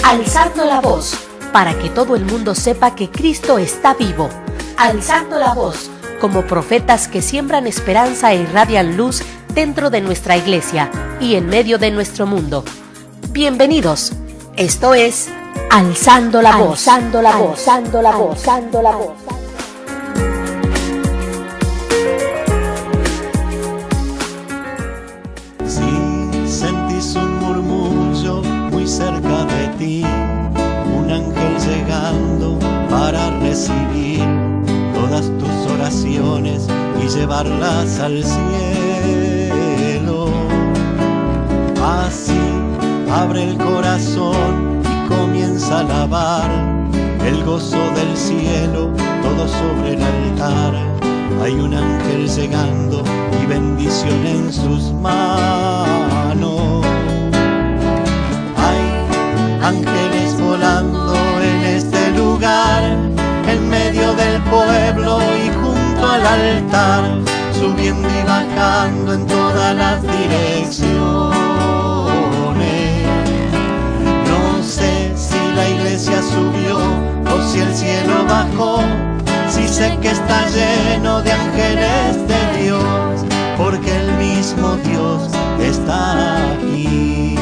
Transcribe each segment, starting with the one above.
Alzando la voz, para que todo el mundo sepa que Cristo está vivo. Alzando la voz, como profetas que siembran esperanza e irradian luz dentro de nuestra iglesia y en medio de nuestro mundo. Bienvenidos. Esto es Alzando la voz. Alzando la voz. Alzando la voz. Alzando la voz. Si sentís un murmullo muy cerca de ti, un ángel llegando para recibir todas tus oraciones y llevarlas al cielo. Así abre el corazón y comienza a alabar el gozo del cielo, todo sobre el altar. Hay un ángel llegando y bendición en sus manos. Hay ángeles volando en este lugar, en medio del pueblo y junto al altar, subiendo y bajando en todas las direcciones. No sé si la iglesia subió o si el cielo bajó, si sé que está lleno de ángeles de Dios, porque el mismo Dios está aquí.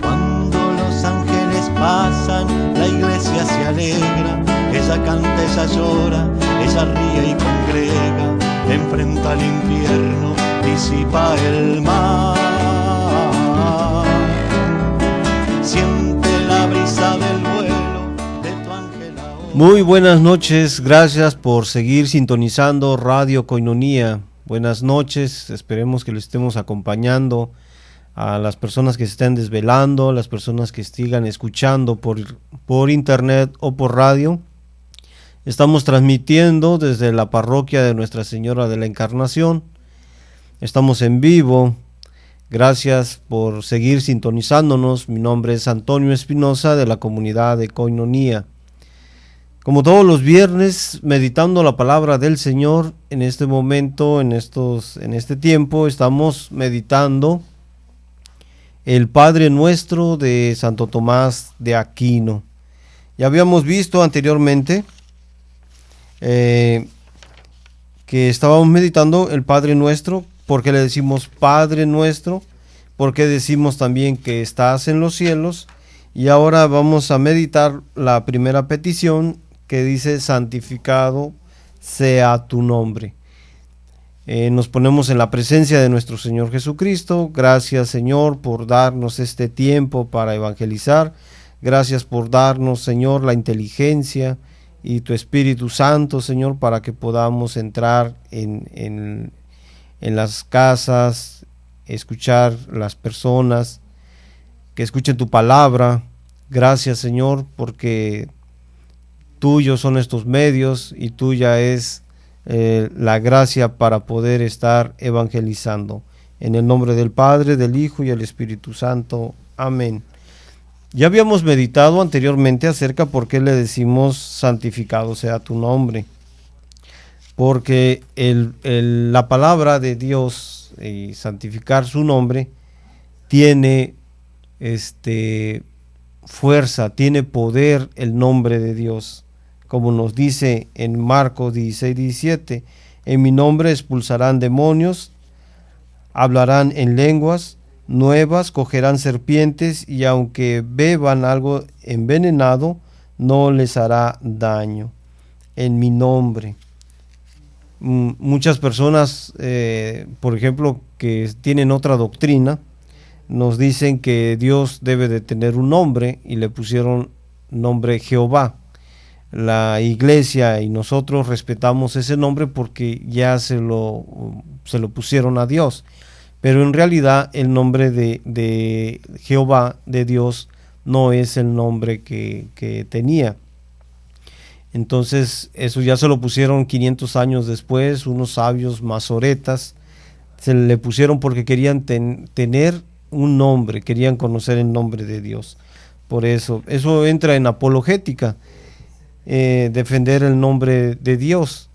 Cuando los ángeles pasan, la iglesia se alegra, ella canta, ella llora, ella ríe y congrega, enfrenta al infierno, disipa el mal. Siente la brisa del vuelo de tu ángel ahora. Muy buenas noches, gracias por seguir sintonizando Radio Koinonia. Buenas noches, esperemos que lo estemos acompañando a las personas que se estén desvelando, a las personas que sigan escuchando por internet o por radio. Estamos transmitiendo desde la parroquia de Nuestra Señora de la Encarnación. Estamos en vivo. Gracias por seguir sintonizándonos. Mi nombre es Antonio Espinosa, de la comunidad de Koinonia. Como todos los viernes, meditando la palabra del Señor, en este momento, en este tiempo, estamos meditando el Padre Nuestro de Santo Tomás de Aquino. Ya habíamos visto anteriormente que estábamos meditando el Padre Nuestro. ¿Por qué le decimos Padre Nuestro? Porque decimos también que estás en los cielos. Y ahora vamos a meditar la primera petición que dice: santificado sea tu nombre. Nos ponemos en la presencia de nuestro Señor Jesucristo. Gracias, Señor, por darnos este tiempo para evangelizar. Gracias por darnos, Señor, la inteligencia y tu Espíritu Santo, Señor, para que podamos entrar en las casas, escuchar las personas, que escuchen tu palabra. Gracias, Señor, porque tuyos son estos medios y tuya es la gracia para poder estar evangelizando. En el nombre del Padre, del Hijo y del Espíritu Santo. Amén. Ya habíamos meditado anteriormente acerca por qué le decimos santificado sea tu nombre. Porque la palabra de Dios, santificar su nombre, tiene fuerza, tiene poder el nombre de Dios. Como nos dice en Marcos 16:17, en mi nombre expulsarán demonios, hablarán en lenguas nuevas, cogerán serpientes y aunque beban algo envenenado, no les hará daño. En mi nombre. Muchas personas, por ejemplo, que tienen otra doctrina, nos dicen que Dios debe de tener un nombre y le pusieron nombre Jehová. La iglesia y nosotros respetamos ese nombre porque ya se lo pusieron a Dios. Pero en realidad el nombre de Jehová, de Dios, no es el nombre que tenía. Entonces eso ya se lo pusieron 500 años después, unos sabios masoretas, se le pusieron porque querían tener un nombre, querían conocer el nombre de Dios. Por eso entra en apologética, defender el nombre de Dios,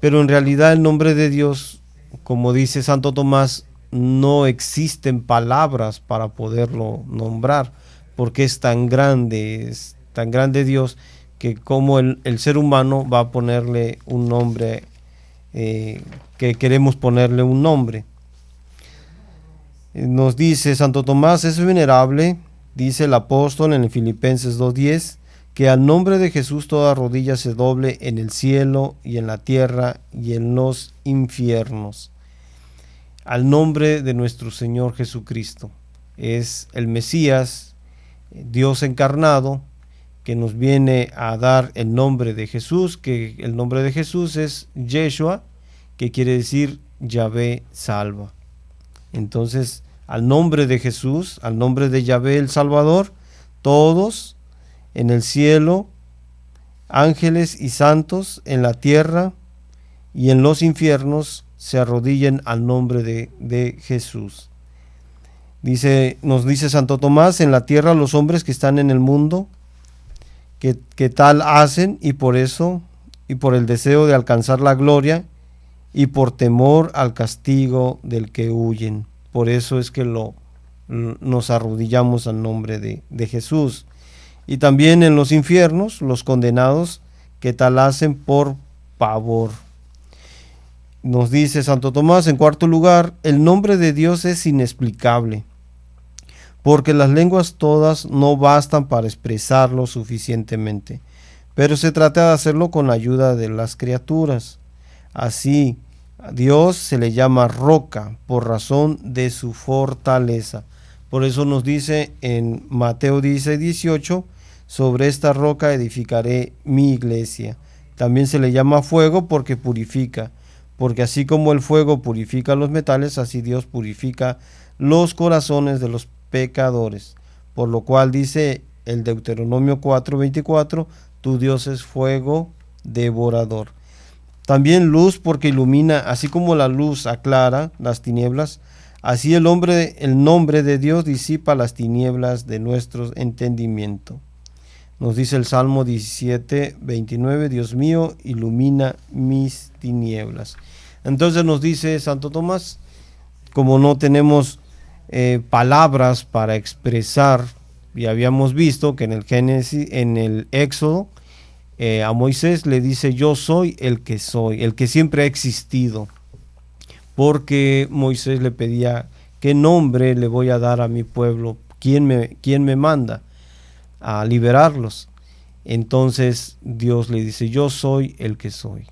pero en realidad el nombre de Dios como dice Santo Tomás, no existen palabras para poderlo nombrar, porque es tan grande Dios, que como el ser humano va a ponerle un nombre, que queremos ponerle un nombre. Nos dice Santo Tomás, es venerable, dice el apóstol en Filipenses 2:10, que al nombre de Jesús toda rodilla se doble en el cielo y en la tierra y en los infiernos. Al nombre de nuestro Señor Jesucristo. Es el Mesías, Dios encarnado, que nos viene a dar el nombre de Jesús, que el nombre de Jesús es Yeshua, que quiere decir Yahvé salva. Entonces, al nombre de Jesús, al nombre de Yahvé el Salvador, todos en el cielo, ángeles y santos en la tierra y en los infiernos se arrodillen al nombre de Jesús. Nos dice Santo Tomás, en la tierra los hombres que están en el mundo, que tal hacen, y por eso, y por el deseo de alcanzar la gloria, y por temor al castigo del que huyen. Por eso es que nos arrodillamos al nombre de Jesús. Y también en los infiernos, los condenados que tal hacen por pavor. Nos dice Santo Tomás, en cuarto lugar, el nombre de Dios es inexplicable, porque las lenguas todas no bastan para expresarlo suficientemente, pero se trata de hacerlo con la ayuda de las criaturas. Así, a Dios se le llama roca por razón de su fortaleza. Por eso nos dice en Mateo 16:18, sobre esta roca edificaré mi iglesia. También se le llama fuego porque purifica, porque así como el fuego purifica los metales, así Dios purifica los corazones de los pecadores. Por lo cual dice el Deuteronomio 4:24, tu Dios es fuego devorador. También luz porque ilumina, así como la luz aclara las tinieblas, así el nombre de Dios disipa las tinieblas de nuestro entendimiento. Nos dice el Salmo 17:29, Dios mío, ilumina mis tinieblas. Entonces nos dice Santo Tomás, como no tenemos palabras para expresar, y habíamos visto que en el Génesis, en el Éxodo, a Moisés le dice, yo soy, el que siempre ha existido, porque Moisés le pedía, ¿qué nombre le voy a dar a mi pueblo? ¿Quién me manda a liberarlos? Entonces Dios le dice, yo soy el que soy.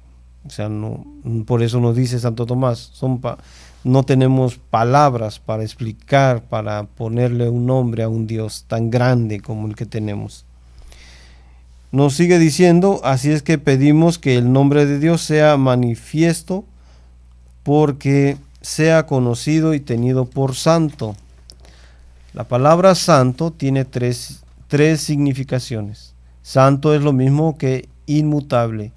O sea, no, por eso nos dice Santo Tomás, no tenemos palabras para explicar, para ponerle un nombre a un Dios tan grande como el que tenemos. Nos sigue diciendo, así es que pedimos que el nombre de Dios sea manifiesto, porque sea conocido y tenido por santo. La palabra santo tiene tres significaciones. Santo es lo mismo que inmutable,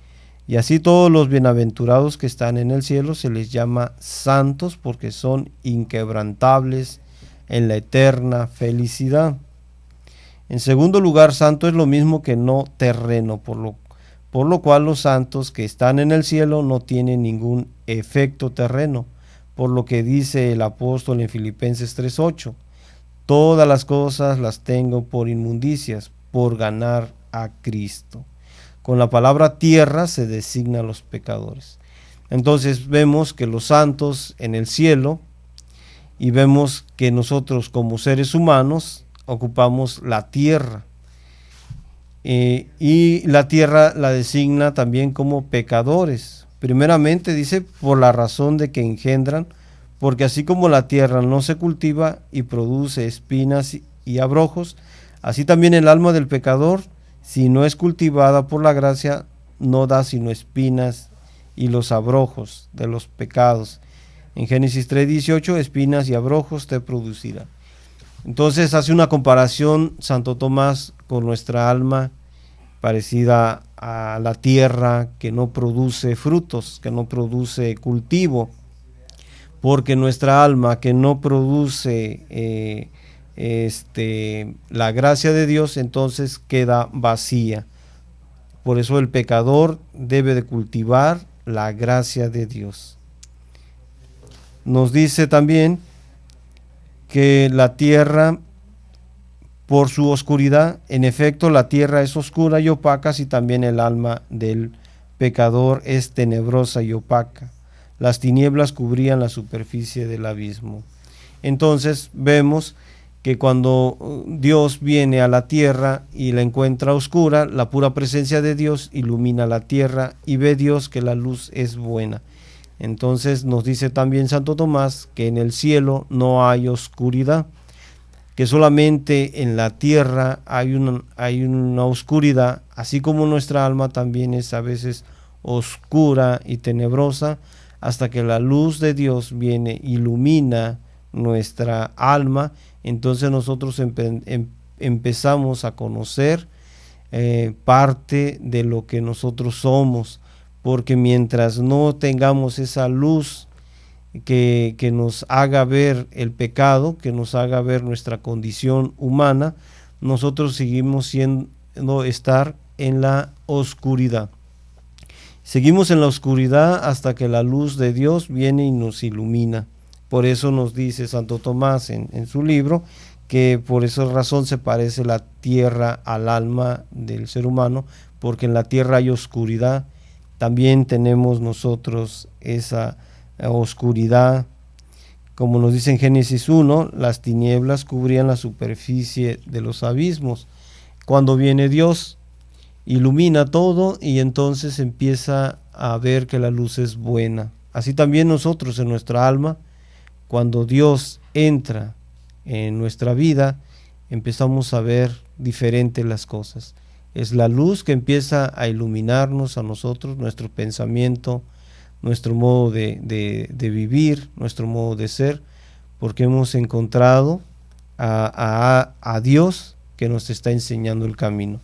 y así todos los bienaventurados que están en el cielo se les llama santos porque son inquebrantables en la eterna felicidad. En segundo lugar, santo es lo mismo que no terreno, por lo cual los santos que están en el cielo no tienen ningún efecto terreno, por lo que dice el apóstol en Filipenses 3:8, todas las cosas las tengo por inmundicias, por ganar a Cristo. Con la palabra tierra se designa a los pecadores. Entonces vemos que los santos en el cielo, y vemos que nosotros como seres humanos ocupamos la tierra, y la tierra la designa también como pecadores. Primeramente dice por la razón de que engendran, porque así como la tierra no se cultiva y produce espinas y abrojos, así también el alma del pecador, si no es cultivada por la gracia, no da sino espinas y los abrojos de los pecados. En Génesis 3:18, espinas y abrojos te producirá. Entonces hace una comparación Santo Tomás con nuestra alma, parecida a la tierra que no produce frutos, que no produce cultivo, porque nuestra alma que no produce la gracia de Dios, entonces queda vacía. Por eso el pecador debe de cultivar la gracia de Dios. nos dice también que la tierra, por su oscuridad, en efecto la tierra es oscura y opaca, así también el alma del pecador es tenebrosa y opaca. Las tinieblas cubrían la superficie del abismo. Entonces vemos que cuando Dios viene a la tierra y la encuentra oscura, la pura presencia de Dios ilumina la tierra y ve Dios que la luz es buena. Entonces nos dice también Santo Tomás que en el cielo no hay oscuridad, que solamente en la tierra hay una oscuridad, así como nuestra alma también es a veces oscura y tenebrosa, hasta que la luz de Dios viene, ilumina nuestra alma. Entonces nosotros empezamos a conocer parte de lo que nosotros somos, porque mientras no tengamos esa luz que nos haga ver el pecado, que nos haga ver nuestra condición humana, nosotros seguimos estar en la oscuridad. Seguimos en la oscuridad hasta que la luz de Dios viene y nos ilumina. Por eso nos dice Santo Tomás en su libro que por esa razón se parece la tierra al alma del ser humano, porque en la tierra hay oscuridad. También tenemos nosotros esa oscuridad. Como nos dice en Génesis 1, las tinieblas cubrían la superficie de los abismos. Cuando viene Dios, ilumina todo y entonces empieza a ver que la luz es buena. Así también nosotros en nuestra alma, cuando Dios entra en nuestra vida, empezamos a ver diferente las cosas. Es la luz que empieza a iluminarnos a nosotros, nuestro pensamiento, nuestro modo de vivir, nuestro modo de ser, porque hemos encontrado a Dios que nos está enseñando el camino.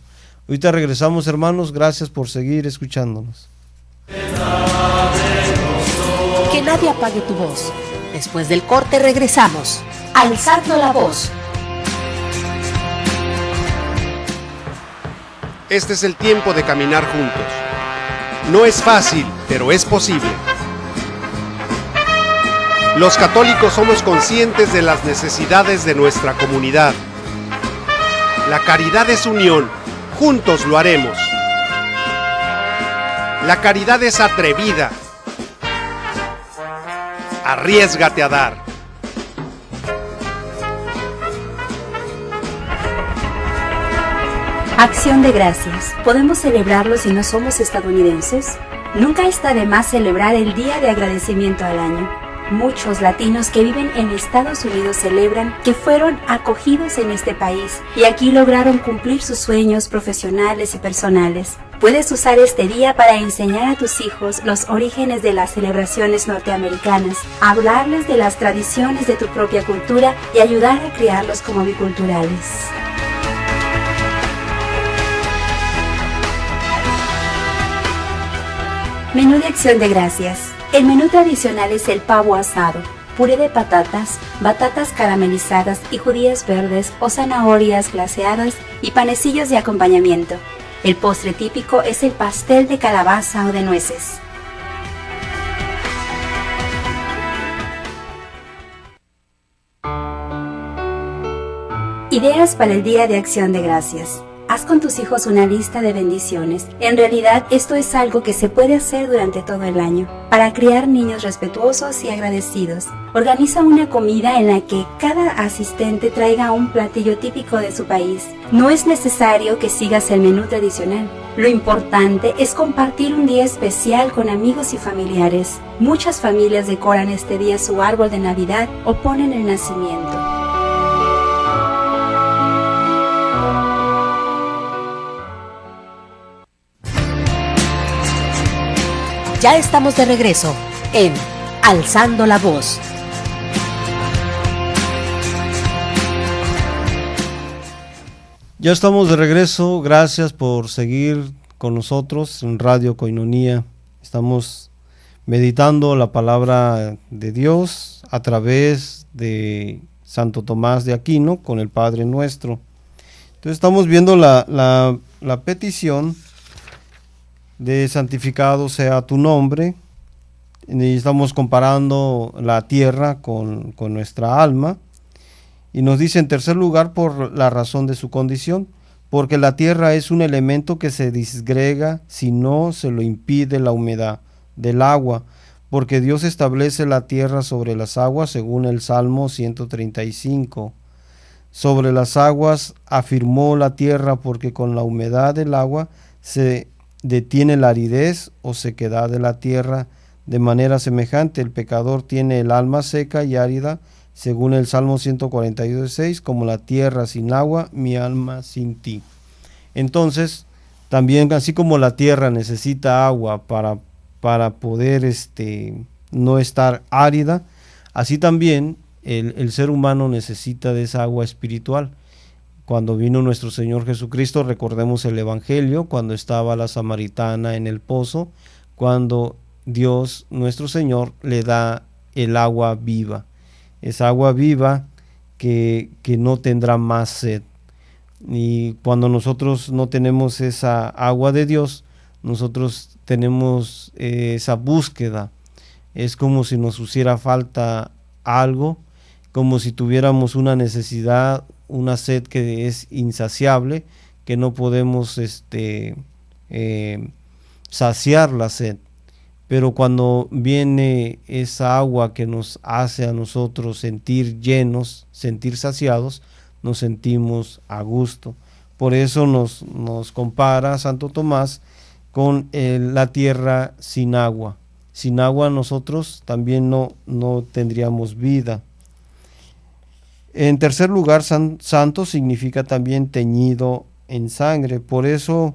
Ahorita regresamos, hermanos, gracias por seguir escuchándonos. Que nadie apague tu voz. Después del corte regresamos, alzando la voz. Este es el tiempo de caminar juntos. No es fácil, pero es posible. Los católicos somos conscientes de las necesidades de nuestra comunidad. La caridad es unión, juntos lo haremos. La caridad es atrevida. Arriésgate a dar. Acción de Gracias. ¿Podemos celebrarlo si no somos estadounidenses? Nunca está de más celebrar el Día de Agradecimiento al año. Muchos latinos que viven en Estados Unidos celebran que fueron acogidos en este país y aquí lograron cumplir sus sueños profesionales y personales. Puedes usar este día para enseñar a tus hijos los orígenes de las celebraciones norteamericanas, hablarles de las tradiciones de tu propia cultura y ayudar a criarlos como biculturales. Menú de Acción de Gracias. El menú tradicional es el pavo asado, puré de patatas, batatas caramelizadas y judías verdes o zanahorias glaseadas y panecillos de acompañamiento. El postre típico es el pastel de calabaza o de nueces. Ideas para el Día de Acción de Gracias. Haz con tus hijos una lista de bendiciones. En realidad, esto es algo que se puede hacer durante todo el año. Para criar niños respetuosos y agradecidos, organiza una comida en la que cada asistente traiga un platillo típico de su país. No es necesario que sigas el menú tradicional. Lo importante es compartir un día especial con amigos y familiares. Muchas familias decoran este día su árbol de Navidad o ponen el nacimiento. Ya estamos de regreso en Alzando la Voz. Ya estamos de regreso, gracias por seguir con nosotros en Radio Koinonia. Estamos meditando la palabra de Dios a través de Santo Tomás de Aquino con el Padre Nuestro. Entonces estamos viendo la petición de santificado sea tu nombre. Y estamos comparando la tierra con nuestra alma. Y nos dice en tercer lugar por la razón de su condición, porque la tierra es un elemento que se disgrega si no se lo impide la humedad del agua, porque Dios establece la tierra sobre las aguas según el Salmo 135. Sobre las aguas afirmó la tierra, porque con la humedad del agua se detiene la aridez o sequedad de la tierra. De manera semejante, el pecador tiene el alma seca y árida, según el Salmo 142:6, como la tierra sin agua, mi alma sin ti. Entonces, también así como la tierra necesita agua para poder no estar árida, así también el ser humano necesita de esa agua espiritual. Cuando vino nuestro Señor Jesucristo, recordemos el Evangelio, cuando estaba la samaritana en el pozo, cuando Dios, nuestro Señor, le da el agua viva, esa agua viva que no tendrá más sed. Y cuando nosotros no tenemos esa agua de Dios, nosotros tenemos esa búsqueda. Es como si nos hiciera falta algo, como si tuviéramos una necesidad, una sed que es insaciable, que no podemos saciar la sed. Pero cuando viene esa agua que nos hace a nosotros sentir llenos, sentir saciados, nos sentimos a gusto. Por eso nos compara Santo Tomás con la tierra sin agua. Sin agua nosotros también no tendríamos vida. En tercer lugar, santo significa también teñido en sangre. Por eso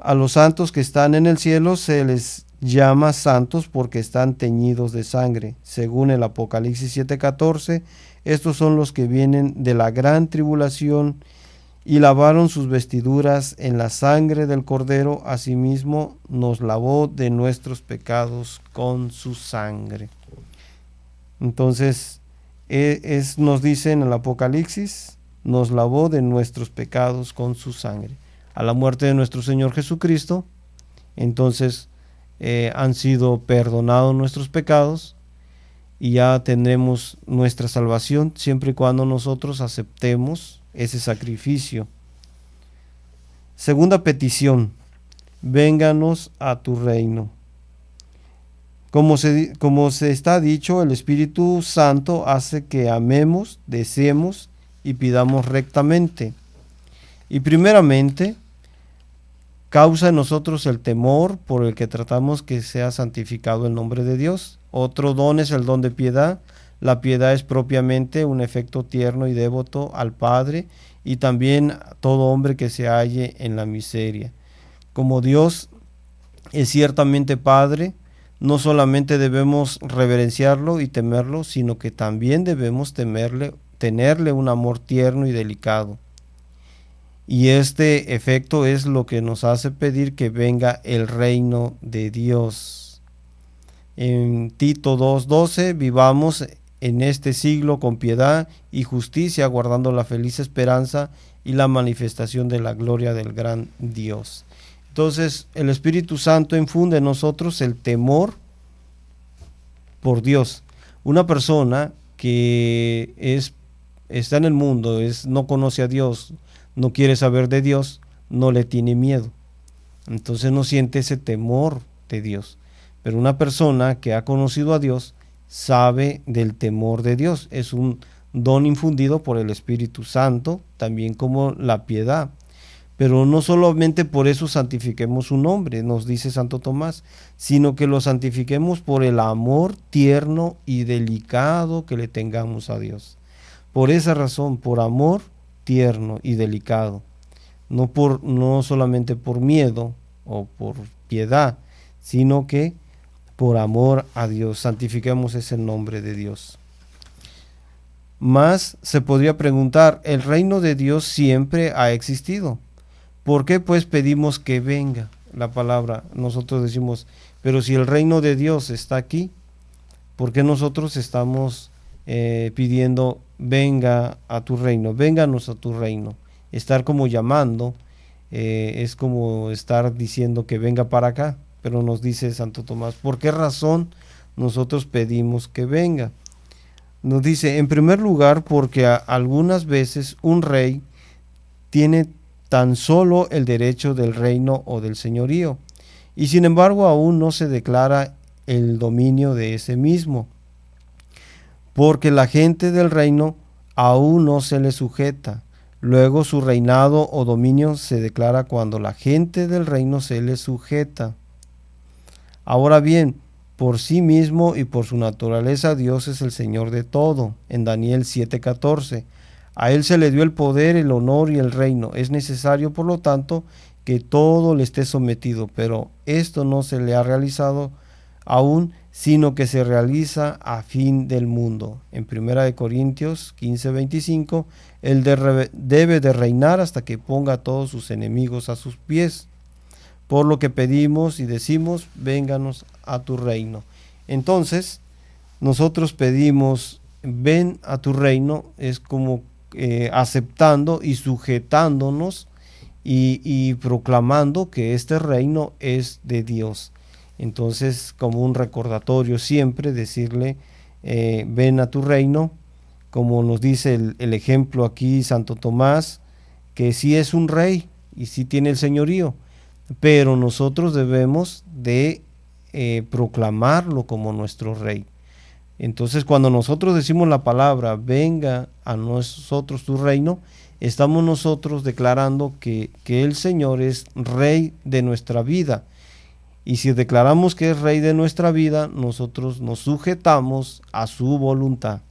a los santos que están en el cielo se les llama santos porque están teñidos de sangre. Según el Apocalipsis 7:14, estos son los que vienen de la gran tribulación y lavaron sus vestiduras en la sangre del Cordero. Asimismo nos lavó de nuestros pecados con su sangre. Entonces, nos dice en el Apocalipsis, nos lavó de nuestros pecados con su sangre. A la muerte de nuestro Señor Jesucristo, entonces han sido perdonados nuestros pecados y ya tendremos nuestra salvación siempre y cuando nosotros aceptemos ese sacrificio. Segunda petición, vénganos a tu reino. Como se está dicho, el Espíritu Santo hace que amemos, deseemos y pidamos rectamente. Y primeramente, causa en nosotros el temor por el que tratamos que sea santificado el nombre de Dios. Otro don es el don de piedad. La piedad es propiamente un efecto tierno y devoto al Padre y también a todo hombre que se halle en la miseria. Como Dios es ciertamente Padre, no solamente debemos reverenciarlo y temerlo, sino que también debemos tenerle un amor tierno y delicado. Y este efecto es lo que nos hace pedir que venga el reino de Dios. En Tito 2:12, vivamos en este siglo con piedad y justicia, guardando la feliz esperanza y la manifestación de la gloria del gran Dios. Entonces, el Espíritu Santo infunde en nosotros el temor por Dios. Una persona que está en el mundo, no conoce a Dios, no quiere saber de Dios, no le tiene miedo. Entonces no siente ese temor de Dios. Pero una persona que ha conocido a Dios sabe del temor de Dios. Es un don infundido por el Espíritu Santo, también como la piedad. Pero no solamente por eso santifiquemos su nombre, nos dice Santo Tomás, sino que lo santifiquemos por el amor tierno y delicado que le tengamos a Dios. Por esa razón, por amor tierno y delicado, no solamente por miedo o por piedad, sino que por amor a Dios, santifiquemos ese nombre de Dios. Más se podría preguntar, ¿el reino de Dios siempre ha existido? ¿Por qué pues pedimos que venga? La palabra, nosotros decimos, pero si el reino de Dios está aquí, ¿por qué nosotros estamos pidiendo venga a tu reino, vénganos a tu reino? Estar como llamando, es como estar diciendo que venga para acá, Pero nos dice Santo Tomás, ¿por qué razón nosotros pedimos que venga? Nos dice, en primer lugar, porque algunas veces un rey tiene tan solo el derecho del reino o del señorío, y sin embargo aún no se declara el dominio de ese mismo, porque la gente del reino aún no se le sujeta. Luego su reinado o dominio se declara cuando la gente del reino se le sujeta. Ahora bien, por sí mismo y por su naturaleza Dios es el Señor de todo. En Daniel 7:14, a Él se le dio el poder, el honor y el reino. Es necesario, por lo tanto, que todo le esté sometido, pero esto no se le ha realizado aún, sino que se realiza a fin del mundo. En 1 Corintios 15:25, Él debe de reinar hasta que ponga a todos sus enemigos a sus pies. Por lo que pedimos y decimos, vénganos a tu reino. Entonces, nosotros pedimos, ven a tu reino, es como aceptando y sujetándonos y proclamando que este reino es de Dios. Entonces, como un recordatorio siempre, decirle, ven a tu reino, como nos dice el ejemplo aquí Santo Tomás, que sí es un rey y sí tiene el señorío, pero nosotros debemos de proclamarlo como nuestro rey. Entonces, cuando nosotros decimos la palabra, venga a nosotros tu reino, estamos nosotros declarando que el Señor es rey de nuestra vida. Y si declaramos que es rey de nuestra vida, nosotros nos sujetamos a su voluntad.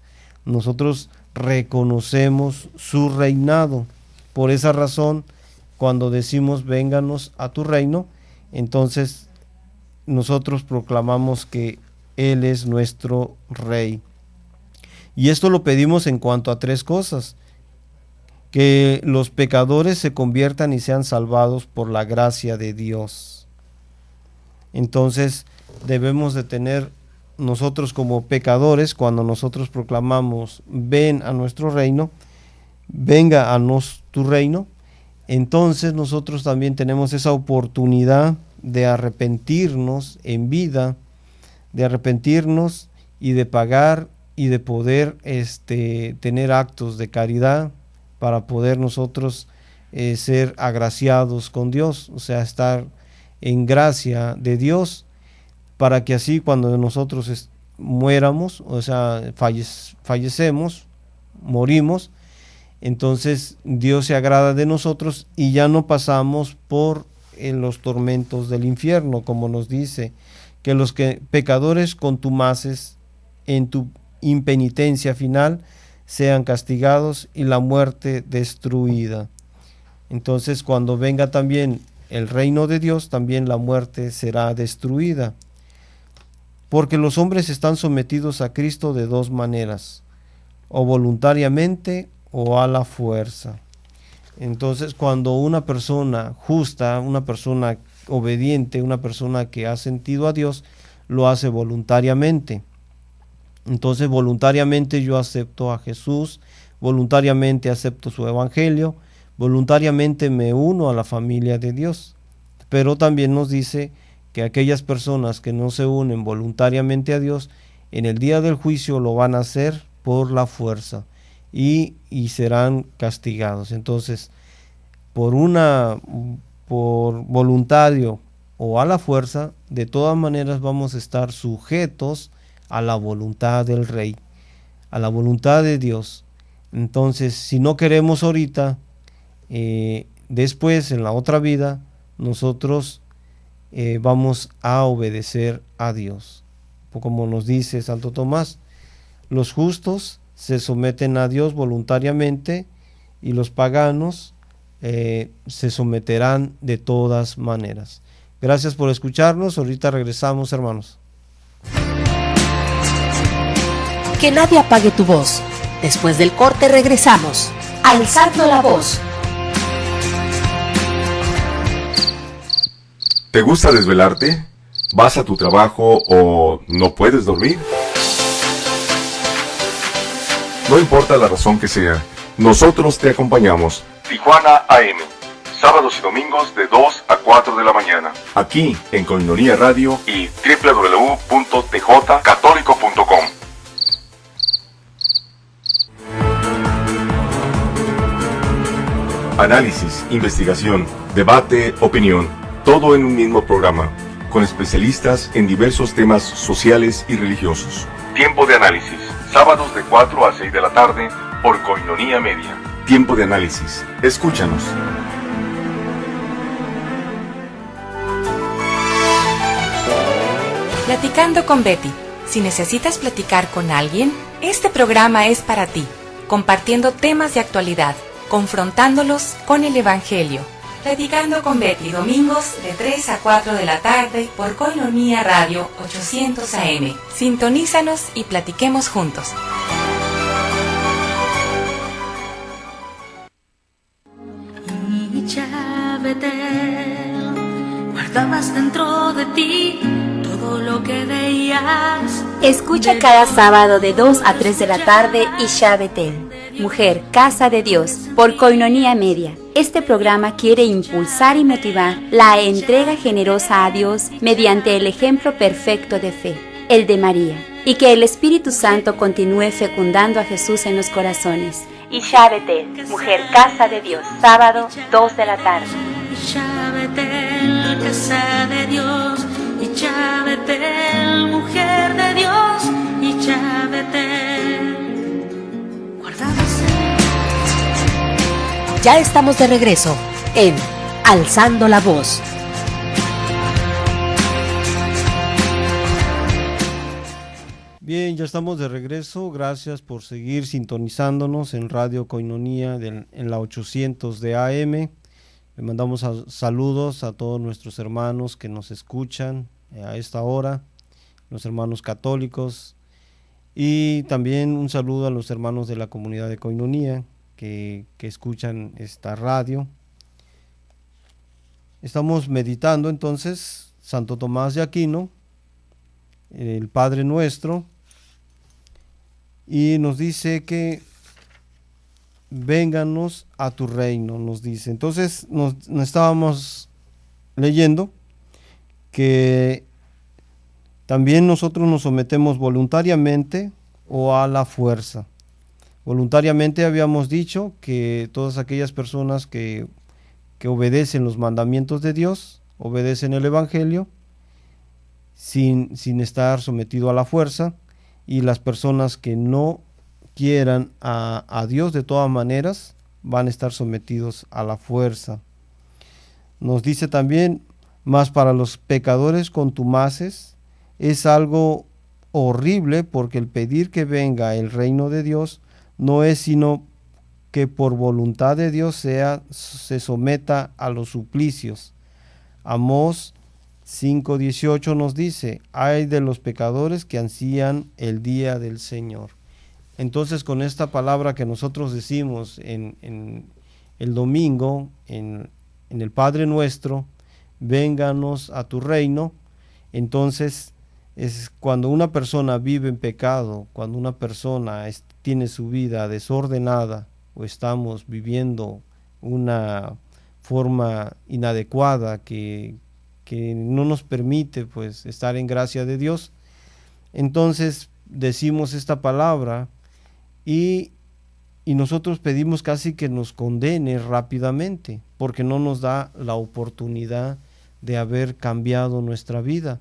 Nosotros reconocemos su reinado. Por esa razón, cuando decimos vénganos a tu reino, entonces nosotros proclamamos que Él es nuestro rey. Y esto lo pedimos en cuanto a 3 cosas: que los pecadores se conviertan y sean salvados por la gracia de Dios. Entonces debemos de tener nosotros como pecadores, cuando nosotros proclamamos ven a nuestro reino, venga a tu reino, entonces nosotros también tenemos esa oportunidad de arrepentirnos en vida, de arrepentirnos y de pagar y de poder tener actos de caridad para poder nosotros ser agraciados con Dios, o sea, estar en gracia de Dios, para que así cuando nosotros muéramos, o sea, fallecemos, morimos, entonces Dios se agrada de nosotros y ya no pasamos por los tormentos del infierno, como nos dice, que los pecadores contumaces en tu impenitencia final sean castigados y la muerte destruida. Entonces, cuando venga también el reino de Dios, también la muerte será destruida. Porque los hombres están sometidos a Cristo de 2 maneras, o voluntariamente o a la fuerza. Entonces, cuando una persona justa, una persona obediente, una persona que ha sentido a Dios, lo hace voluntariamente. Entonces, voluntariamente yo acepto a Jesús, voluntariamente acepto su evangelio, voluntariamente me uno a la familia de Dios. Pero también nos dice que aquellas personas que no se unen voluntariamente a Dios, en el día del juicio lo van a hacer por la fuerza y serán castigados. Entonces, por voluntario o a la fuerza, de todas maneras vamos a estar sujetos a la voluntad del Rey, a la voluntad de Dios. Entonces, si no queremos ahorita, después en la otra vida, nosotros vamos a obedecer a Dios. Como nos dice Santo Tomás, los justos se someten a Dios voluntariamente y los paganos se someterán de todas maneras. Gracias por escucharnos. Ahorita regresamos, hermanos. Que nadie apague tu voz. Después del corte regresamos. Alzando la voz. ¿Te gusta desvelarte? ¿Vas a tu trabajo o no puedes dormir? No importa la razón que sea, nosotros te acompañamos. Tijuana AM sábados y domingos de 2 a 4 de la mañana. Aquí en Koinonia Radio y www.tjcatólico.com. Análisis, investigación, debate, opinión, todo en un mismo programa, con especialistas en diversos temas sociales y religiosos. Tiempo de análisis, sábados de 4 a 6 de la tarde por Koinonia Media. Tiempo de análisis, escúchanos. Platicando con Betty. Si necesitas platicar con alguien, este programa es para ti, compartiendo temas de actualidad, confrontándolos con el Evangelio. Platicando con Betty, domingos de 3 a 4 de la tarde por Koinonia Radio 800 AM. Sintonízanos y platiquemos juntos. Y ya vete, guardabas dentro de ti todo lo que veías. Escucha cada sábado de 2 a 3 de la tarde Isha Betel, Mujer, Casa de Dios, por Koinonia Media. Este programa quiere impulsar y motivar la entrega generosa a Dios mediante el ejemplo perfecto de fe, el de María, y que el Espíritu Santo continúe fecundando a Jesús en los corazones. Isha Betel, Mujer, Casa de Dios, sábado 2 de la tarde. Isha Betel, Casa de Dios. Isha Betel, Mujer de Dios. Isha Betel, guardados en... Ya estamos de regreso en Alzando la Voz. Bien, ya estamos de regreso. Gracias por seguir sintonizándonos en Radio Koinonia en la 800 de AM. Le mandamos saludos a todos nuestros hermanos que nos escuchan a esta hora, los hermanos católicos, y también un saludo a los hermanos de la comunidad de Koinonia que escuchan esta radio. Estamos meditando entonces Santo Tomás de Aquino, el Padre Nuestro, y nos dice que vénganos a tu reino, nos dice. Entonces nos estábamos leyendo que también nosotros nos sometemos voluntariamente o a la fuerza. Voluntariamente habíamos dicho que todas aquellas personas que obedecen los mandamientos de Dios, obedecen el Evangelio, sin estar sometido a la fuerza, y las personas que no quieran a Dios de todas maneras van a estar sometidos a la fuerza. Nos dice también, mas para los pecadores contumaces es algo horrible, porque el pedir que venga el reino de Dios no es sino que por voluntad de Dios se someta a los suplicios. Amós 5:18 nos dice, ay de los pecadores que ansían el día del Señor. Entonces, con esta palabra que nosotros decimos en el domingo, en el Padre Nuestro, vénganos a tu reino, entonces es cuando una persona vive en pecado, cuando una persona tiene su vida desordenada, o estamos viviendo una forma inadecuada que no nos permite pues estar en gracia de Dios, entonces decimos esta palabra y nosotros pedimos casi que nos condene rápidamente, porque no nos da la oportunidad de haber cambiado nuestra vida.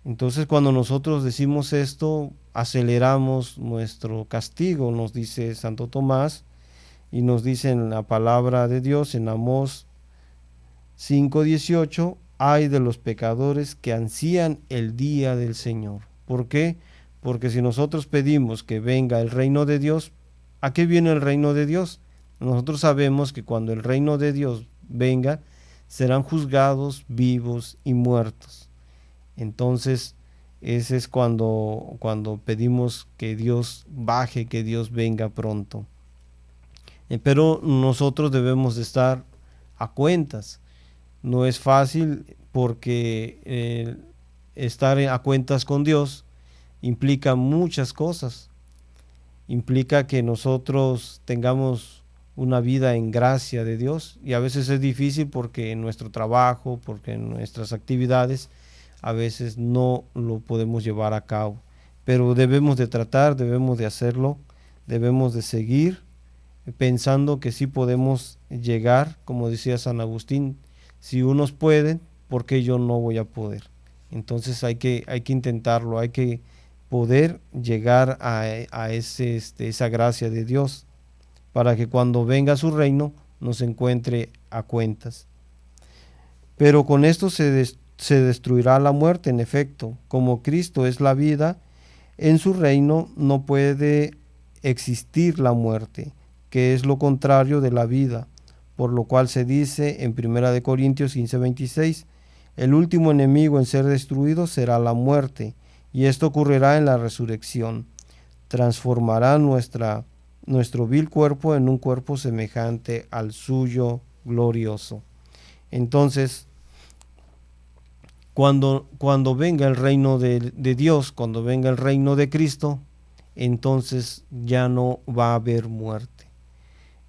Entonces, cuando nosotros decimos esto, aceleramos nuestro castigo, nos dice Santo Tomás, y nos dice en la palabra de Dios, en Amós 5:18, ay de los pecadores que ansían el día del Señor. ¿Por qué? Porque si nosotros pedimos que venga el reino de Dios, ¿a qué viene el reino de Dios? Nosotros sabemos que cuando el reino de Dios venga, serán juzgados vivos y muertos. Entonces, ese es cuando pedimos que Dios baje, que Dios venga pronto. Pero nosotros debemos de estar a cuentas. No es fácil, porque estar a cuentas con Dios implica muchas cosas. Implica que nosotros tengamos una vida en gracia de Dios, y a veces es difícil porque en nuestro trabajo, porque en nuestras actividades a veces no lo podemos llevar a cabo, pero debemos de tratar, debemos de hacerlo, debemos de seguir pensando que sí podemos llegar, como decía San Agustín, si unos pueden, ¿por qué yo no voy a poder? Entonces hay que intentarlo, hay que poder llegar a esa gracia de Dios, para que cuando venga su reino nos encuentre a cuentas. Pero con esto se destruirá la muerte, en efecto. Como Cristo es la vida, en su reino no puede existir la muerte, que es lo contrario de la vida, por lo cual se dice en 1 Corintios 15:26, el último enemigo en ser destruido será la muerte, y esto ocurrirá en la resurrección. Transformará nuestro vil cuerpo en un cuerpo semejante al suyo glorioso. Entonces, cuando venga el reino de Dios, cuando venga el reino de Cristo, entonces ya no va a haber muerte.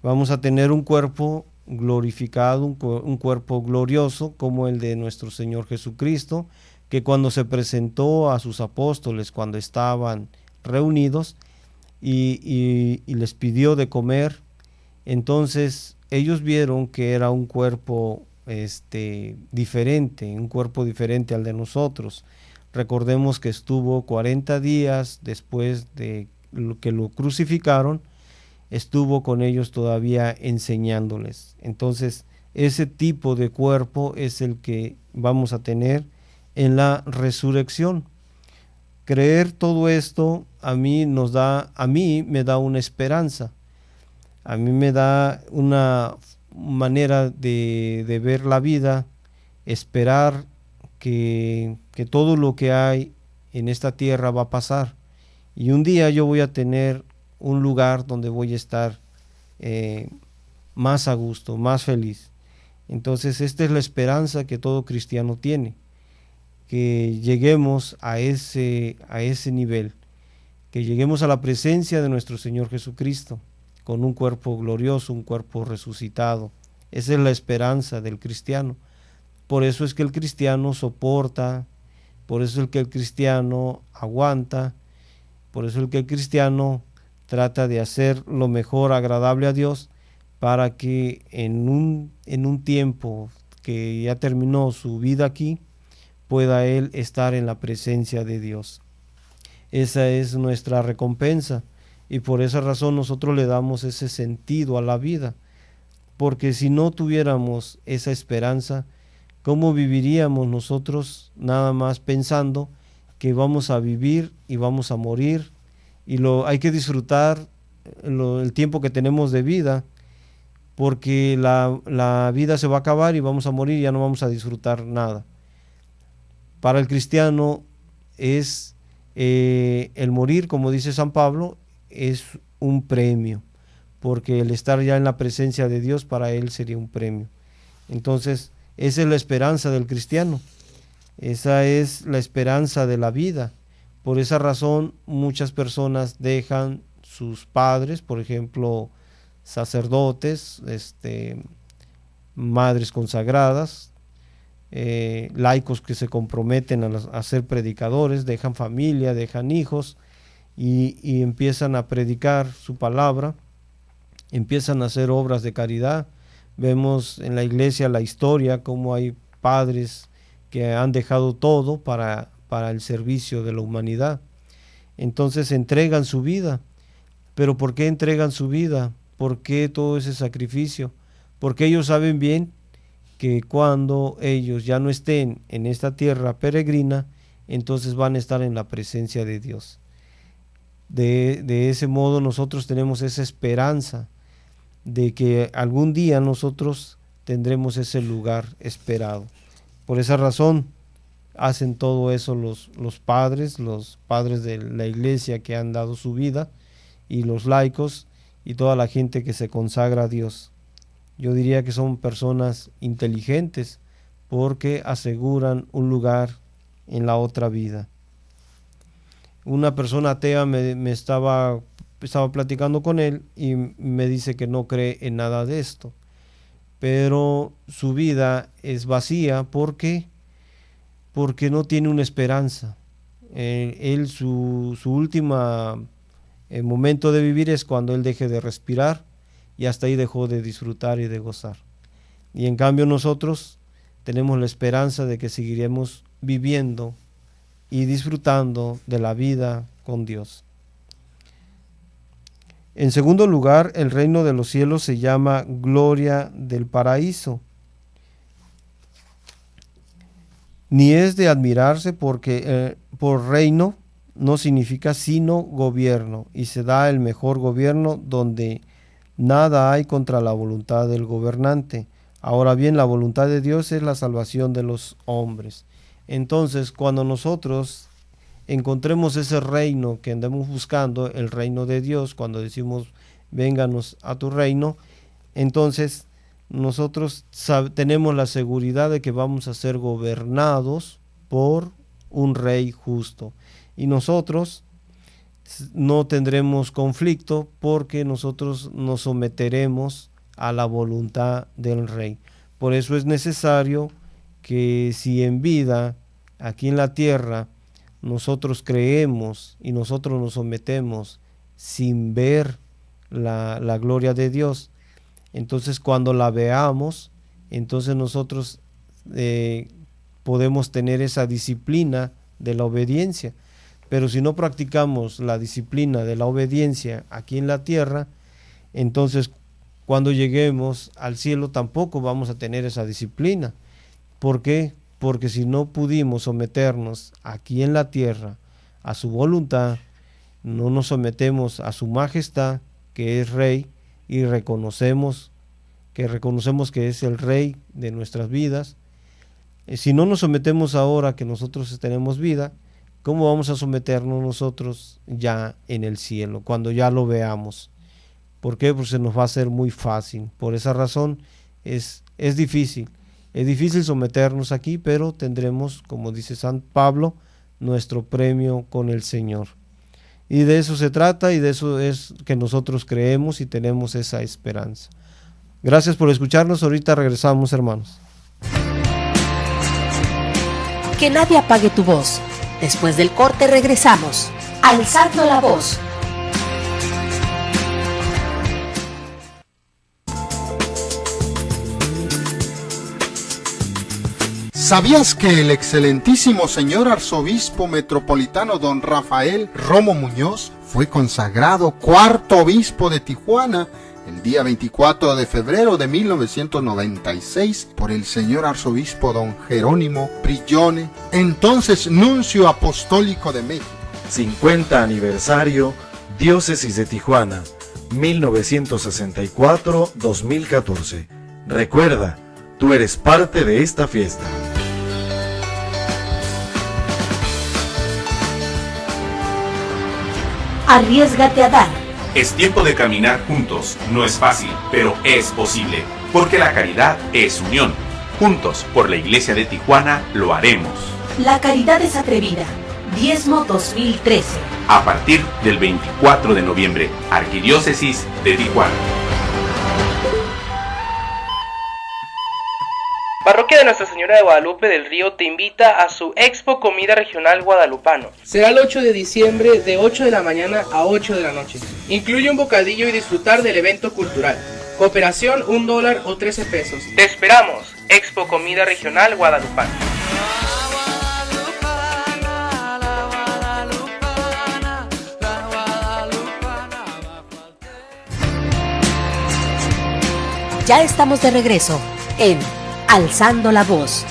Vamos a tener un cuerpo glorificado, un cuerpo glorioso como el de nuestro Señor Jesucristo, que cuando se presentó a sus apóstoles, cuando estaban reunidos y les pidió de comer, entonces ellos vieron que era un cuerpo diferente, un cuerpo diferente al de nosotros. Recordemos que estuvo 40 días después de que lo crucificaron, estuvo con ellos todavía enseñándoles. Entonces, ese tipo de cuerpo es el que vamos a tener en la resurrección. Creer todo esto a mí me da una esperanza, a mí me da una manera de ver la vida, esperar que todo lo que hay en esta tierra va a pasar, y un día yo voy a tener un lugar donde voy a estar más a gusto, más feliz. Entonces esta es la esperanza que todo cristiano tiene, que lleguemos a ese nivel, que lleguemos a la presencia de nuestro Señor Jesucristo con un cuerpo glorioso, un cuerpo resucitado. Esa es la esperanza del cristiano. Por eso es que el cristiano soporta, por eso es que el cristiano aguanta, por eso es que el cristiano trata de hacer lo mejor agradable a Dios, para que en un tiempo que ya terminó su vida aquí, pueda él estar en la presencia de Dios. Esa es nuestra recompensa, y por esa razón nosotros le damos ese sentido a la vida, porque si no tuviéramos esa esperanza, ¿cómo viviríamos nosotros nada más pensando que vamos a vivir y vamos a morir? Y hay que disfrutar el tiempo que tenemos de vida, porque la vida se va a acabar y vamos a morir y ya no vamos a disfrutar nada. Para el cristiano es el morir, como dice San Pablo, es un premio, porque el estar ya en la presencia de Dios para él sería un premio. Entonces esa es la esperanza del cristiano, esa es la esperanza de la vida. Por esa razón muchas personas dejan sus padres, por ejemplo sacerdotes, madres consagradas, laicos que se comprometen a ser predicadores, dejan familia, dejan hijos y empiezan a predicar su palabra, empiezan a hacer obras de caridad. Vemos en la iglesia la historia, cómo hay padres que han dejado todo para el servicio de la humanidad. Entonces entregan su vida. ¿Pero por qué entregan su vida? ¿Por qué todo ese sacrificio? Porque ellos saben bien que cuando ellos ya no estén en esta tierra peregrina, entonces van a estar en la presencia de Dios. De ese modo nosotros tenemos esa esperanza de que algún día nosotros tendremos ese lugar esperado. Por esa razón hacen todo eso los padres de la iglesia que han dado su vida, y los laicos y toda la gente que se consagra a Dios. Yo diría que son personas inteligentes, porque aseguran un lugar en la otra vida. Una persona atea me estaba estaba platicando con él y me dice que no cree en nada de esto, pero su vida es vacía porque no tiene una esperanza. Él su última momento de vivir es cuando él deje de respirar, y hasta ahí dejó de disfrutar y de gozar. Y en cambio nosotros tenemos la esperanza de que seguiremos viviendo y disfrutando de la vida con Dios. En segundo lugar, el reino de los cielos se llama gloria del paraíso. Ni es de admirarse porque por reino no significa sino gobierno, y se da el mejor gobierno donde nada hay contra la voluntad del gobernante. Ahora bien, la voluntad de Dios es la salvación de los hombres. Entonces, cuando nosotros encontremos ese reino que andamos buscando, el reino de Dios, cuando decimos vénganos a tu reino, entonces nosotros tenemos la seguridad de que vamos a ser gobernados por un rey justo, y nosotros no tendremos conflicto porque nosotros nos someteremos a la voluntad del rey. Por eso es necesario que si en vida aquí en la tierra nosotros creemos y nosotros nos sometemos sin ver la gloria de Dios, entonces cuando la veamos, entonces nosotros podemos tener esa disciplina de la obediencia. Pero si no practicamos la disciplina de la obediencia aquí en la tierra, entonces cuando lleguemos al cielo tampoco vamos a tener esa disciplina. ¿Por qué? Porque si no pudimos someternos aquí en la tierra a su voluntad, no nos sometemos a su majestad, que es rey, y reconocemos que es el rey de nuestras vidas. Si no nos sometemos ahora que nosotros tenemos vida, ¿cómo vamos a someternos nosotros ya en el cielo, cuando ya lo veamos? ¿Por qué? Pues se nos va a hacer muy fácil. Por esa razón es difícil. Es difícil someternos aquí, pero tendremos, como dice San Pablo, nuestro premio con el Señor. Y de eso se trata, y de eso es que nosotros creemos y tenemos esa esperanza. Gracias por escucharnos. Ahorita regresamos, hermanos. Que nadie apague tu voz. Después del corte regresamos. Alzando la voz. ¿Sabías que el excelentísimo señor arzobispo metropolitano don Rafael Romo Muñoz fue consagrado cuarto obispo de Tijuana el día 24 de febrero de 1996 por el señor arzobispo don Jerónimo Brillone, entonces nuncio apostólico de México? 50 aniversario, Diócesis de Tijuana, 1964-2014. Recuerda, tú eres parte de esta fiesta. Arriésgate a dar. Es tiempo de caminar juntos. No es fácil, pero es posible. Porque la caridad es unión. Juntos, por la Iglesia de Tijuana, lo haremos. La caridad es atrevida. Diezmo 2013. A partir del 24 de noviembre, Arquidiócesis de Tijuana. Parroquia de Nuestra Señora de Guadalupe del Río te invita a su Expo Comida Regional Guadalupano. Será el 8 de diciembre de 8 de la mañana a 8 de la noche. Incluye un bocadillo y disfrutar del evento cultural. Cooperación $1 o 13 pesos. Te esperamos. Expo Comida Regional Guadalupano. Ya estamos de regreso en Alzando la Voz.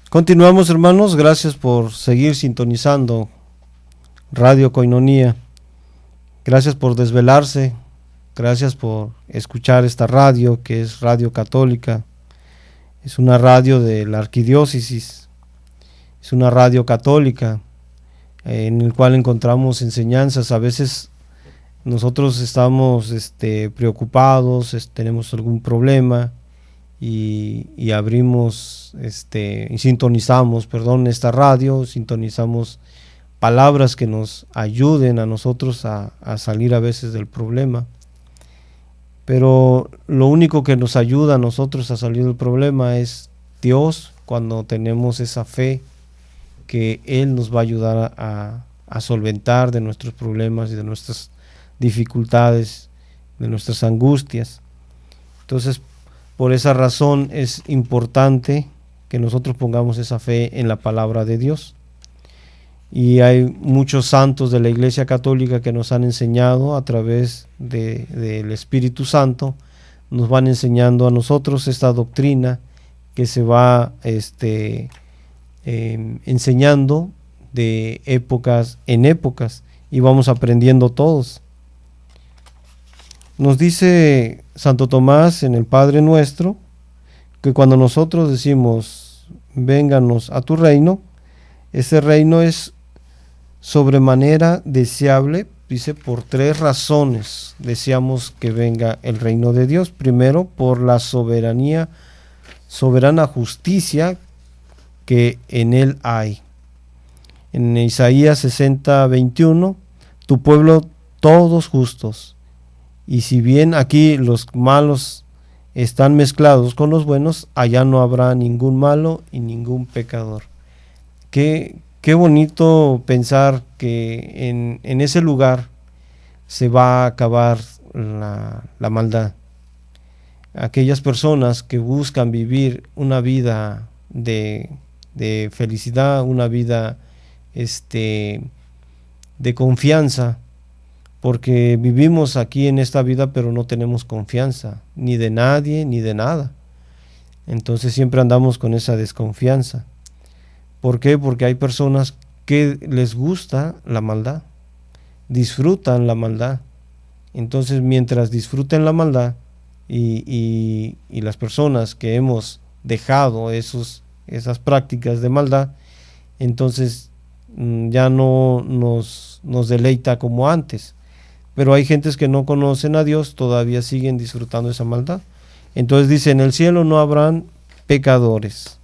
Continuamos, hermanos. Gracias por seguir sintonizando Radio Koinonía. Gracias por desvelarse. Gracias por escuchar esta radio, que es Radio Católica. Es una radio de la Arquidiócesis. Es una radio católica en el cual encontramos enseñanzas. A veces nosotros estamos preocupados, tenemos algún problema, y abrimos, y sintonizamos, esta radio, sintonizamos palabras que nos ayuden a nosotros a salir a veces del problema. Pero lo único que nos ayuda a nosotros a salir del problema es Dios, cuando tenemos esa fe que Él nos va a ayudar a solventar de nuestros problemas y de nuestras dificultades, de nuestras angustias. Entonces, por esa razón es importante que nosotros pongamos esa fe en la palabra de Dios. Y hay muchos santos de la Iglesia Católica que nos han enseñado a través del Espíritu Santo, nos van enseñando a nosotros esta doctrina que se va enseñando de épocas en épocas, y vamos aprendiendo todos. Nos dice Santo Tomás en el Padre Nuestro que cuando nosotros decimos vénganos a tu reino, ese reino es sobremanera deseable, dice, por 3 razones deseamos que venga el reino de Dios. Primero, por la soberana justicia que en él hay. En Isaías 60:21, tu pueblo todos justos, y si bien aquí los malos están mezclados con los buenos, allá no habrá ningún malo y ningún pecador. Qué bonito pensar que en ese lugar se va a acabar la maldad. Aquellas personas que buscan vivir una vida de felicidad, una vida de confianza, porque vivimos aquí en esta vida pero no tenemos confianza, ni de nadie ni de nada. Entonces siempre andamos con esa desconfianza. ¿Por qué? Porque hay personas que les gusta la maldad, disfrutan la maldad. Entonces mientras disfruten la maldad y las personas que hemos dejado esas prácticas de maldad, entonces ya no nos deleita como antes. Pero hay gentes que no conocen a Dios, todavía siguen disfrutando esa maldad. Entonces dice, en el cielo no habrán pecadores.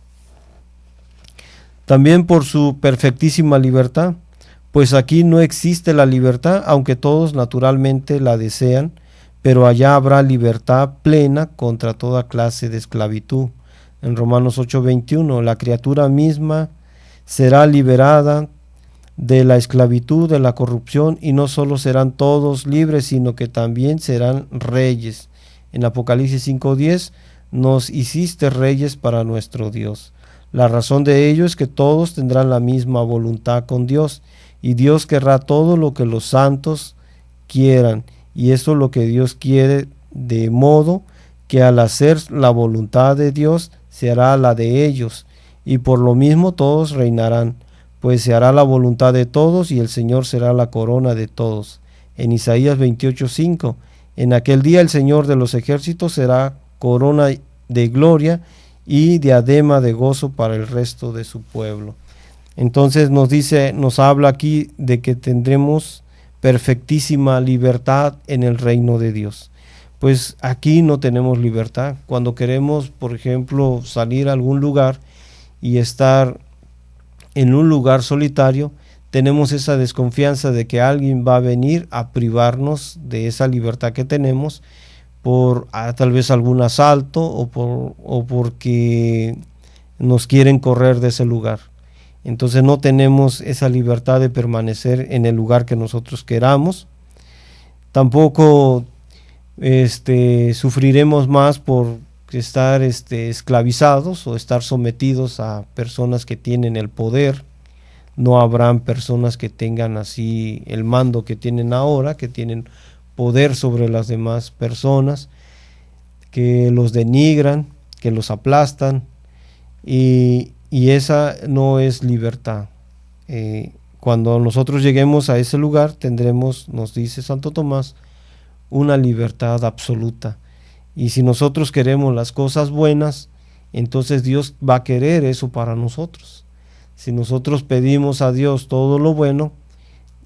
También por su perfectísima libertad, pues aquí no existe la libertad, aunque todos naturalmente la desean, pero allá habrá libertad plena contra toda clase de esclavitud. En Romanos 8:21, la criatura misma será liberada de la esclavitud, de la corrupción, y no solo serán todos libres, sino que también serán reyes. En Apocalipsis 5:10, nos hiciste reyes para nuestro Dios. La razón de ello es que todos tendrán la misma voluntad con Dios, y Dios querrá todo lo que los santos quieran, y eso es lo que Dios quiere, de modo que al hacer la voluntad de Dios se hará la de ellos, y por lo mismo todos reinarán, pues se hará la voluntad de todos y el Señor será la corona de todos. En Isaías 28:5, en aquel día el Señor de los ejércitos será corona de gloria y diadema de gozo para el resto de su pueblo. Entonces nos habla aquí de que tendremos perfectísima libertad en el reino de Dios. Pues aquí no tenemos libertad. Cuando queremos, por ejemplo, salir a algún lugar y estar en un lugar solitario, tenemos esa desconfianza de que alguien va a venir a privarnos de esa libertad que tenemos por tal vez algún asalto o porque nos quieren correr de ese lugar. Entonces no tenemos esa libertad de permanecer en el lugar que nosotros queramos. Tampoco sufriremos más por estar esclavizados o estar sometidos a personas que tienen el poder. No habrán personas que tengan así el mando que tienen ahora, que tienen poder sobre las demás personas, que los denigran, que los aplastan, y esa no es libertad. Cuando nosotros lleguemos a ese lugar tendremos, nos dice Santo Tomás, una libertad absoluta. Y si nosotros queremos las cosas buenas, entonces Dios va a querer eso para nosotros. Si nosotros pedimos a Dios todo lo bueno,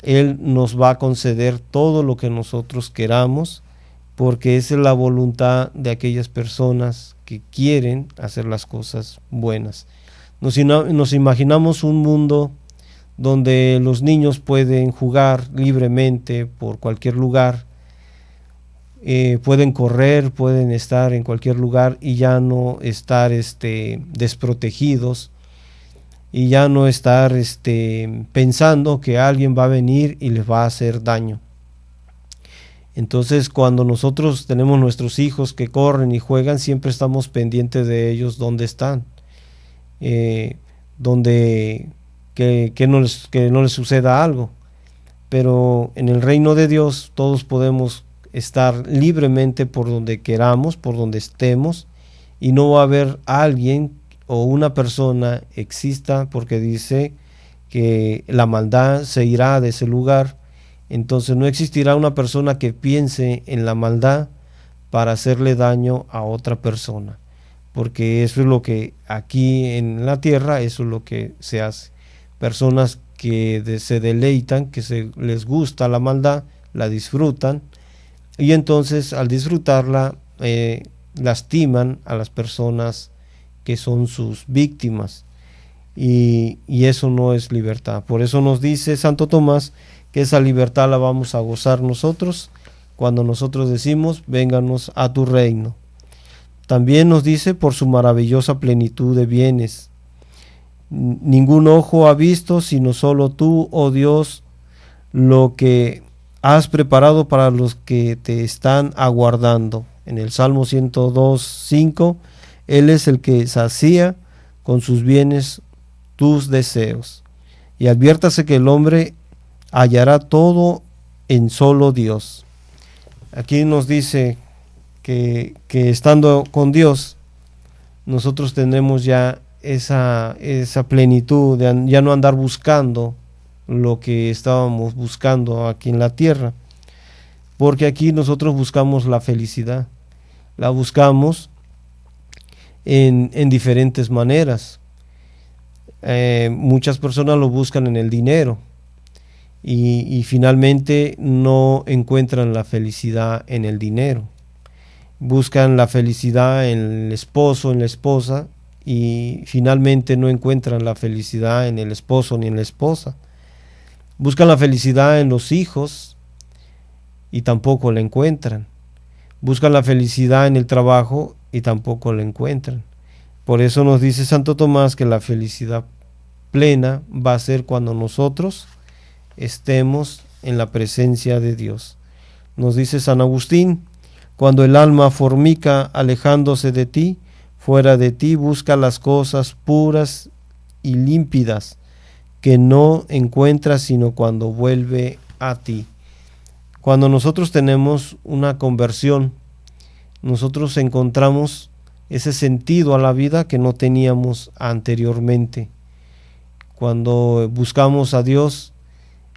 Él nos va a conceder todo lo que nosotros queramos, porque esa es la voluntad de aquellas personas que quieren hacer las cosas buenas. Nos imaginamos un mundo donde los niños pueden jugar libremente por cualquier lugar, pueden correr, pueden estar en cualquier lugar y ya no estar desprotegidos, y ya no estar pensando que alguien va a venir y les va a hacer daño. Entonces, cuando nosotros tenemos nuestros hijos que corren y juegan, siempre estamos pendientes de ellos, dónde están, que no les suceda algo. Pero en el reino de Dios todos podemos estar libremente por donde queramos, por donde estemos, y no va a haber alguien o una persona exista, porque dice que la maldad se irá de ese lugar. Entonces no existirá una persona que piense en la maldad para hacerle daño a otra persona, porque eso es lo que aquí en la tierra, eso es lo que se hace. Personas que se deleitan, que les gusta la maldad, la disfrutan, y entonces al disfrutarla lastiman a las personas que son sus víctimas, y eso no es libertad. Por eso nos dice Santo Tomás que esa libertad la vamos a gozar nosotros cuando nosotros decimos: vénganos a tu reino. También nos dice: por su maravillosa plenitud de bienes. Ningún ojo ha visto, sino solo tú, oh Dios, lo que has preparado para los que te están aguardando. En el Salmo 102:5, Él es el que sacía con sus bienes tus deseos. Y adviértase que el hombre hallará todo en solo Dios. Aquí nos dice que estando con Dios, nosotros tendremos ya esa plenitud de ya no andar buscando lo que estábamos buscando aquí en la tierra, porque aquí nosotros buscamos la felicidad, la buscamos en diferentes maneras. Muchas personas lo buscan en el dinero y finalmente no encuentran la felicidad en el dinero. Buscan la felicidad en el esposo, en la esposa, y finalmente no encuentran la felicidad en el esposo ni en la esposa. Buscan la felicidad en los hijos y tampoco la encuentran. Buscan la felicidad en el trabajo y tampoco la encuentran. Por eso nos dice Santo Tomás que la felicidad plena va a ser cuando nosotros estemos en la presencia de Dios. Nos dice San Agustín: cuando el alma formica alejándose de ti, fuera de ti busca las cosas puras y límpidas, que no encuentra sino cuando vuelve a ti. Cuando nosotros tenemos una conversión, nosotros encontramos ese sentido a la vida que no teníamos anteriormente. Cuando buscamos a Dios,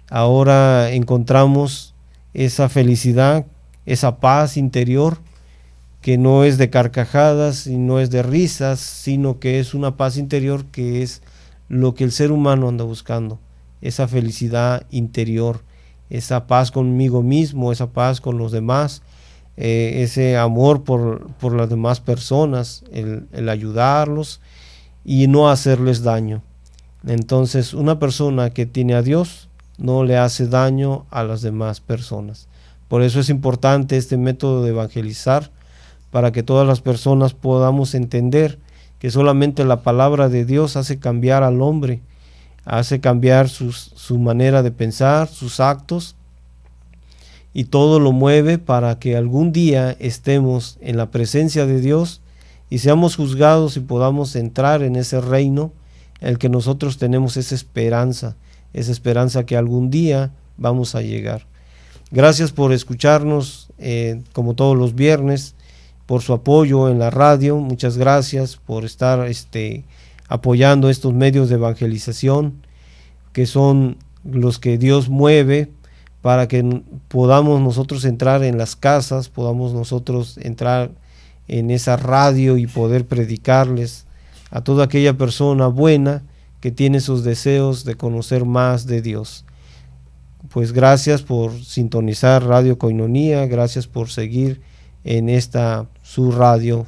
ahora encontramos esa felicidad, esa paz interior, que no es de carcajadas y no es de risas, sino que es una paz interior, que es lo que el ser humano anda buscando, esa felicidad interior, esa paz conmigo mismo, esa paz con los demás, ese amor por las demás personas, el ayudarlos y no hacerles daño. Entonces, una persona que tiene a Dios no le hace daño a las demás personas. Por eso es importante este método de evangelizar, para que todas las personas podamos entender que solamente la palabra de Dios hace cambiar al hombre, hace cambiar su manera de pensar, sus actos, y todo lo mueve para que algún día estemos en la presencia de Dios y seamos juzgados y podamos entrar en ese reino en el que nosotros tenemos esa esperanza que algún día vamos a llegar. Gracias por escucharnos como todos los viernes, por su apoyo en la radio. Muchas gracias por estar apoyando estos medios de evangelización, que son los que Dios mueve para que podamos nosotros entrar en las casas, podamos nosotros entrar en esa radio y poder predicarles a toda aquella persona buena que tiene sus deseos de conocer más de Dios. Pues gracias por sintonizar Radio Koinonia, gracias por seguir en esta su radio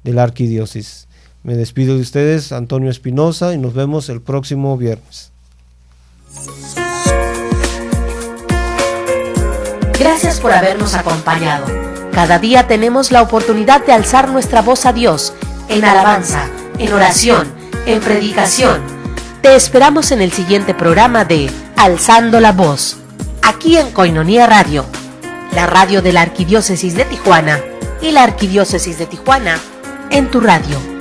de la arquidiócesis. Me despido de ustedes, Antonio Espinosa, y nos vemos el próximo viernes. Gracias por habernos acompañado. Cada día tenemos la oportunidad de alzar nuestra voz a Dios en alabanza, en oración, en predicación. Te esperamos en el siguiente programa de Alzando la Voz, aquí en Koinonia Radio, la radio de la Arquidiócesis de Tijuana y la Arquidiócesis de Tijuana en tu radio.